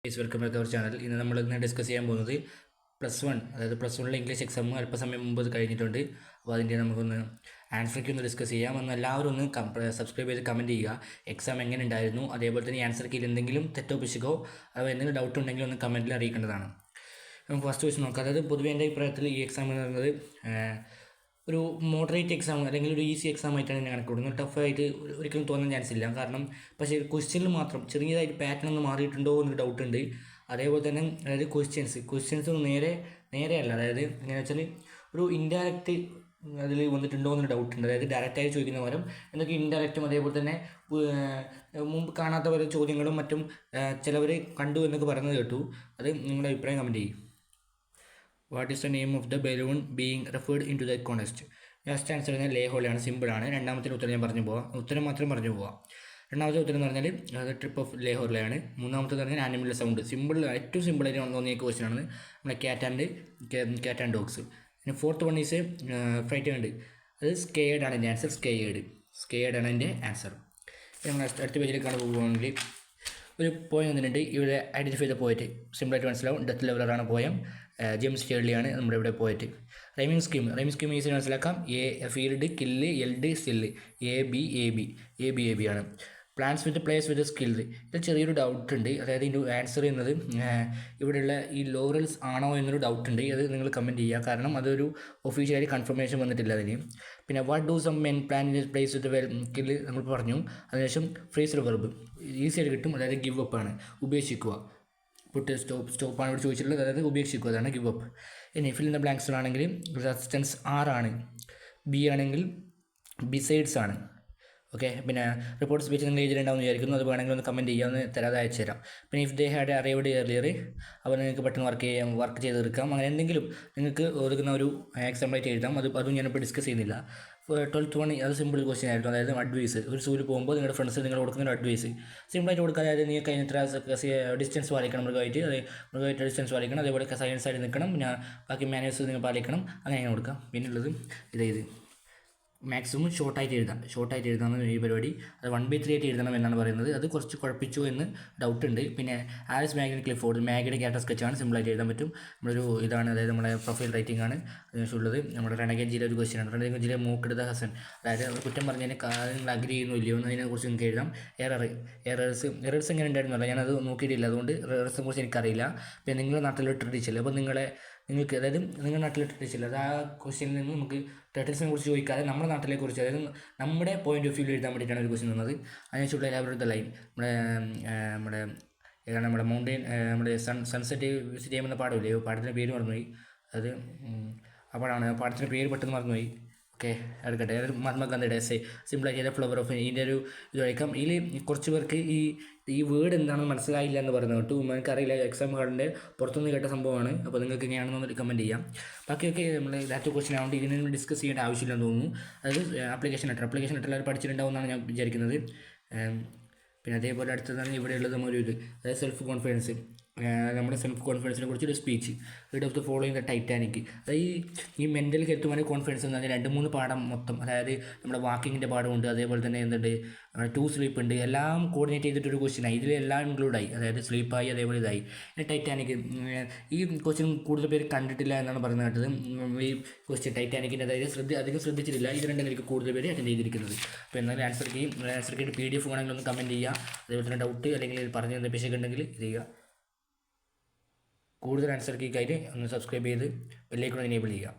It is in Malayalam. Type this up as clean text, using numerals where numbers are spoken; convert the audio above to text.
Welcome back our channel. ഇന്ന് നമ്മൾ ഡിസ്കസ് ചെയ്യാൻ പോകുന്നത് +1, അതായത് +1 ഇംഗ്ലീഷ് എക്സാം അല്പസമയം മുമ്പ് കഴിഞ്ഞിട്ടുണ്ട്. അപ്പോൾ അതിൻ്റെ നമുക്കൊന്ന് ആൻസർക്ക് ഒന്ന് ഡിസ്കസ് ചെയ്യാം. ഒന്ന് എല്ലാവരും ഒന്ന് സബ്സ്ക്രൈബ് ചെയ്ത് കമൻറ്റ് ചെയ്യുക. എക്സാം എങ്ങനെ ഉണ്ടായിരുന്നു, അതേപോലെ തന്നെ ആൻസർ കീയിൽ എന്തെങ്കിലും തെറ്റോ പിശുക്കോ അഥവാ എന്തെങ്കിലും ഡൗട്ട് ഉണ്ടെങ്കിൽ ഒന്ന് കമൻറ്റിൽ അറിയിക്കേണ്ടതാണ്. നമുക്ക് ഫസ്റ്റ് ക്വസ്റ്റ്യൻ നോക്കാം. അതായത് പൊതുവെ എൻ്റെ അഭിപ്രായത്തിൽ ഈ എക്സാം എന്ന് പറയുന്നത് ഒരു മോഡറേറ്റ് എക്സാം അല്ലെങ്കിൽ ഒരു ഈസി എക്സാം ആയിട്ടാണ് ഞാൻ കണക്കിടുന്നത്. ടഫായിട്ട് ഒരിക്കലും തോന്നാൻ ചാൻസ് ഇല്ല. കാരണം പക്ഷേ ക്വസ്റ്റ്യനിൽ മാത്രം ചെറിയതായിട്ട് പാറ്റേൺ ഒന്ന് മാറിയിട്ടുണ്ടോ എന്നൊരു ഡൗട്ട് ഉണ്ട്. അതേപോലെ തന്നെ അതായത് ക്വസ്റ്റ്യൻസ് നേരെയല്ല, അതായത് എങ്ങനെയാ വെച്ചാൽ ഒരു ഇൻഡയറക്റ്റ് അതിൽ വന്നിട്ടുണ്ടോ എന്നൊരു ഡൗട്ട് ഉണ്ട്. അതായത് ഡയറക്റ്റായി ചോദിക്കുന്ന പകരം എന്തൊക്കെ ഇൻഡയറക്റ്റും അതേപോലെ തന്നെ മുമ്പ് കാണാത്ത പല ചോദ്യങ്ങളും മറ്റും ചിലവർ കണ്ടു എന്നൊക്കെ പറയുന്നത് കേട്ടു. അത് നിങ്ങളുടെ അഭിപ്രായം കമൻറ്റ് ചെയ്യും. What is the name of the balloon being referred in to the contest? Last answer പറഞ്ഞാൽ ലേ ഹോളയാണ്. സിമ്പിളാണ്. രണ്ടാമത്തെ ഉത്തരം ഞാൻ ഉത്തരം മാത്രം പറഞ്ഞു പോവാം. രണ്ടാമത്തെ ഉത്തരം എന്ന് പറഞ്ഞാൽ അത് ട്രിപ്പ് ഓഫ് ലേ ഹോളയാണ്. മൂന്നാമത്തെ പറഞ്ഞാൽ ആനിമൽ സൗണ്ട്. ഏറ്റവും സിമ്പിളായിട്ട് തോന്നിയ ക്വസ്റ്റ്യൻ ആണ് നമ്മുടെ ക്യാറ്റ് ആൻഡ് ഡോഗ്സ്. പിന്നെ ഫോർത്ത് വൺ ഈസ് ഫ്രൈറ്റ് ഉണ്ട്. അത് സ്കെയർഡ് ആണ് എൻ്റെ ആൻസർ. സ്കെയർഡ് ആണ് എൻ്റെ ആൻസർ. നമ്മൾ അടുത്ത പേജിലേക്കാണ് പോകുകയാണെങ്കിൽ ഒരു പോയം വന്നിട്ടുണ്ട്. ഇവിടെ ഐഡൻറ്റിഫൈ ചെയ്ത പോയറ്റ് സിമ്പിളായിട്ട് മനസ്സിലാവും. ഡെത്ത് ലെവലറാണ് പോയം. ജെയിംസ് ചേർലിയാണ് നമ്മുടെ ഇവിടെ പോയറ്റ്. റൈമിംഗ് സ്കീം ഈസി മനസ്സിലാക്കാം. Field, kill, yield, still. A B ആണ്. Plans with place with skilled. ഇത് ചെറിയൊരു ഡൗട്ട് ഉണ്ട്. അതായത് ഇതിൻ്റെ ആൻസർ ചെയ്യുന്നത് ഇവിടെയുള്ള ഈ ലോറൽസ് ആണോ എന്നൊരു ഡൗട്ട് ഉണ്ട്. അത് നിങ്ങൾ കമൻറ്റ് ചെയ്യുക. കാരണം അതൊരു ഒഫീഷ്യലായി കൺഫർമേഷൻ വന്നിട്ടില്ല അതിന്. പിന്നെ what do some men plan in place with kill നമ്മൾ പറഞ്ഞു. അതിനുശേഷം ഫ്രേസൽ വെർബ് ഈസി ആയിട്ട് കിട്ടും. അതായത് ഗിവ് അപ്പ് ആണ്, ഉപേക്ഷിക്കുക. പുട്ട് സ്റ്റോപ്പാണ് ഇവിടെ ചോദിച്ചിട്ടുള്ളത്. അതായത് ഉപേക്ഷിക്കുക, അതാണ് ഗിവ് അപ്പ്. ഇനി ഫിൽ ഇൻ ദ ബ്ലാങ്ക്സ് ആണെങ്കിൽ റെസിസ്റ്റൻസ് ആണ്. ബി ആണെങ്കിൽ ബിസൈഡ്സ് ആണ്. ഓക്കെ. പിന്നെ റിപ്പോർട്ട് സ്പീച്ച് നിങ്ങൾ എഴുതിയിട്ടുണ്ടാവും വിചാരിക്കുന്നു. അത് വേണമെങ്കിൽ ഒന്ന് കമൻറ്റ് ചെയ്യാം, ഒന്ന് തരാതെ അയച്ചു തരാം. പിന്നെ if they had arrived earlier, അപ്പോൾ നിങ്ങൾക്ക് പെട്ടെന്ന് വർക്ക് ചെയ്ത് തീർക്കാം. അങ്ങനെ എന്തെങ്കിലും നിങ്ങൾക്ക് ഒതുക്കുന്ന ഒരു എക്സാമ്പിളായിട്ട് എഴുതാം. അതും ഞാനിപ്പോൾ ഡിസ്കസ് ചെയ്യുന്നില്ല. 12th വൺ അത് സിമ്പിൾ ക്വസ്റ്റ്യൻ ആയിരുന്നു. അതായത് അഡ്വൈസ്. ഒരു സൂര്യ പോകുമ്പോൾ നിങ്ങളുടെ ഫ്രണ്ട്സ് നിങ്ങൾ കൊടുക്കുന്ന ഒരു അഡ്വൈസ് സിമ്പിളായിട്ട് കൊടുക്കുക. അതായത് നിങ്ങൾ കഴിഞ്ഞത്ര ഡിസ്റ്റൻസ് പാലിക്കണം, മൃഗമായിട്ട് ഡിസ്റ്റൻസ് പാലിക്കണം. അതേപോലെ സൈലൻസ് ആയിട്ട് നിൽക്കണം. പിന്നെ ബാക്കി മാനേഴ്സ് നിങ്ങൾ പാലിക്കണം. അങ്ങനെ കൊടുക്കാം. പിന്നുള്ളത് ഇത് മാക്സിമം ഷോർട്ടായിട്ട് എഴുതാമെന്ന് ഈ പരിപാടി. അത് 1/3 ആയിട്ട് എഴുതണം എന്നാണ് പറയുന്നത്. അത് കുറച്ച് കുഴപ്പിച്ചു എന്ന് ഡൗട്ട് ഉണ്ട്. പിന്നെ ആലിസ് മാഗിൻ ക്ലിഫോർഡ്, മാഗിയുടെ ക്യാരക്ടർ സ്കെച്ചാണ്. സിമ്പിളായിട്ട് എഴുതാൻ പറ്റും. നമ്മളൊരു ഇതാണ്, അതായത് നമ്മുടെ പ്രൊഫൈൽ റൈറ്റിംഗ് ആണ് അതിനുള്ളത്. നമ്മുടെ റണഗഞ്ചിയിലെ ഒരു ക്വസ്റ്റ്യൻ ആണ്. റണഗഞ്ചിയിലെ മൂക്കെടുത്ത ഹസൻ, അതായത് അവർ കുറ്റം പറഞ്ഞതിന് നിങ്ങൾ അഗ്രി ചെയ്യുന്നു ഇല്ലയോ എന്നതിനെക്കുറിച്ച് നിങ്ങൾക്ക് എഴുതാം. എറേഴ്സ് എങ്ങനെ ഉണ്ടായിരുന്നല്ലോ, ഞാനത് നോക്കിയിട്ടില്ല. അതുകൊണ്ട് എറേഴ്സിനെ കുറിച്ച് എനിക്കറിയില്ല. പിന്നെ നിങ്ങളുടെ നാട്ടിൽ ടീച്ചർ, അപ്പോൾ നിങ്ങൾക്ക് അതായത് നിങ്ങളുടെ നാട്ടിലെ ടീച്ചർ, അത് ആ ക്വസ്റ്റ്യനിൽ നിന്ന് നമുക്ക് ടേർട്ടിൽസിനെ കുറിച്ച് ചോദിക്കാതെ നമ്മുടെ നാട്ടിലെ കുറിച്ച്, അതായത് നമ്മുടെ പോയിന്റ് ഓഫ് വ്യൂ എഴുതാൻ വേണ്ടിയിട്ടാണ് ഒരു ക്വസ്റ്റ്യൻ തന്നത്. അതിനുശേഷമുള്ള എല്ലാവരുടെ ലൈൻ നമ്മുടെ ഏതാണ് നമ്മുടെ മൗണ്ടെയിൻ, നമ്മുടെ സൺസെറ്റ് വിസിറ്റ് ചെയ്യുന്ന പാടമില്ലേ, പാടത്തിൻ്റെ പേര് മറന്നുപോയി. അത് ആ പാടത്തിൻ്റെ പേര് പെട്ടെന്ന് മറന്നുപോയി. ഓക്കെ, എടുക്കട്ടെ. മഹാത്മാഗാന്ധിയുടെ എസ്സേ സിമ്പിളായി ചെയ്ത ഫ്ലവർ ഓഫ് ഇതിൻ്റെ ഒരു ഇത് കഴിക്കാം. ഇതിൽ കുറച്ച് പേർക്ക് ഈ വേർഡ് എന്താണെന്ന് മനസ്സിലായില്ല എന്ന് പറയുന്നത് കേട്ടു. എനിക്കറിയില്ല, എക്സാം കാർഡിൻ്റെ പുറത്തുനിന്ന് കേട്ട സംഭവമാണ്. അപ്പോൾ നിങ്ങൾക്ക് എങ്ങനെയാണെന്നൊന്ന് കമൻറ്റ് ചെയ്യാം. ബാക്കിയൊക്കെ നമ്മൾ ഡാറ്റ ക്വസ്റ്റ്യൻ ആയതുകൊണ്ട് ഇതിനൊന്നും ഡിസ്കസ് ചെയ്യേണ്ട ആവശ്യമില്ലെന്ന് തോന്നുന്നു. അതായത് ആപ്ലിക്കേഷൻ ലെറ്റർ എല്ലാവരും പഠിച്ചിട്ടുണ്ടാവുമെന്നാണ് ഞാൻ വിചാരിക്കുന്നത്. പിന്നെ അതേപോലെ അടുത്തതാണ് ഇവിടെയുള്ളത് ഒരു അതായത് സെൽഫ് കോൺഫിഡൻസ്. നമ്മുടെ സെൽഫ് കോൺഫിഡൻസിനെ കുറിച്ചൊരു speech. Read of the following the Titanic. അതായത് ഈ മെൻ്റൽ ഹെൽത്തുമായി കോൺഫിഡൻസ് എന്ന് പറഞ്ഞാൽ 2-3 പാഠം മൊത്തം, അതായത് നമ്മുടെ വാക്കിങ്ങിൻ്റെ പാഠമുണ്ട്, അതേപോലെ തന്നെ എന്തുണ്ട്, 2 സ്ലീപ്പ് ഉണ്ട്, എല്ലാം കോർഡിനേറ്റ് ചെയ്തിട്ടൊരു ക്വസ്റ്റ്യനായി. ഇതിലെല്ലാം ഇൻക്ലൂഡായി, അതായത് സ്ലീപ്പായി, അതേപോലെ ഇതായി. ടൈറ്റാനിക് ഈ ക്വസ്റ്റ്യൻ കൂടുതൽ പേര് കണ്ടിട്ടില്ല എന്നാണ് പറയുന്നത് കേട്ടത്. ഈ ക്വസ്റ്റ്യൻ ടൈറ്റാനിക്കിൻ്റെ അതായത് അധികം ശ്രദ്ധിച്ചിട്ടില്ല. ഇത് രണ്ടും എനിക്ക് കൂടുതൽ പേര് അറ്റൻഡ് ചെയ്തിരിക്കുന്നത്. അപ്പോൾ എന്നാലും ആൻസർ കീ PDF വേണമെങ്കിൽ ഒന്ന് കമൻറ്റ് ചെയ്യുക. അതേപോലെ തന്നെ ഡൗട്ട് അല്ലെങ്കിൽ പറഞ്ഞ എന്തെങ്കിലും പിശക് ഉണ്ടെങ്കിൽ ഇത് ചെയ്യുക. കൂടുതൽ ആൻസർ കീക്കായിട്ട് ഒന്ന് സബ്സ്ക്രൈബ് ചെയ്ത് ബെല്ലൈക്കൺ എനേബിൾ ചെയ്യുക.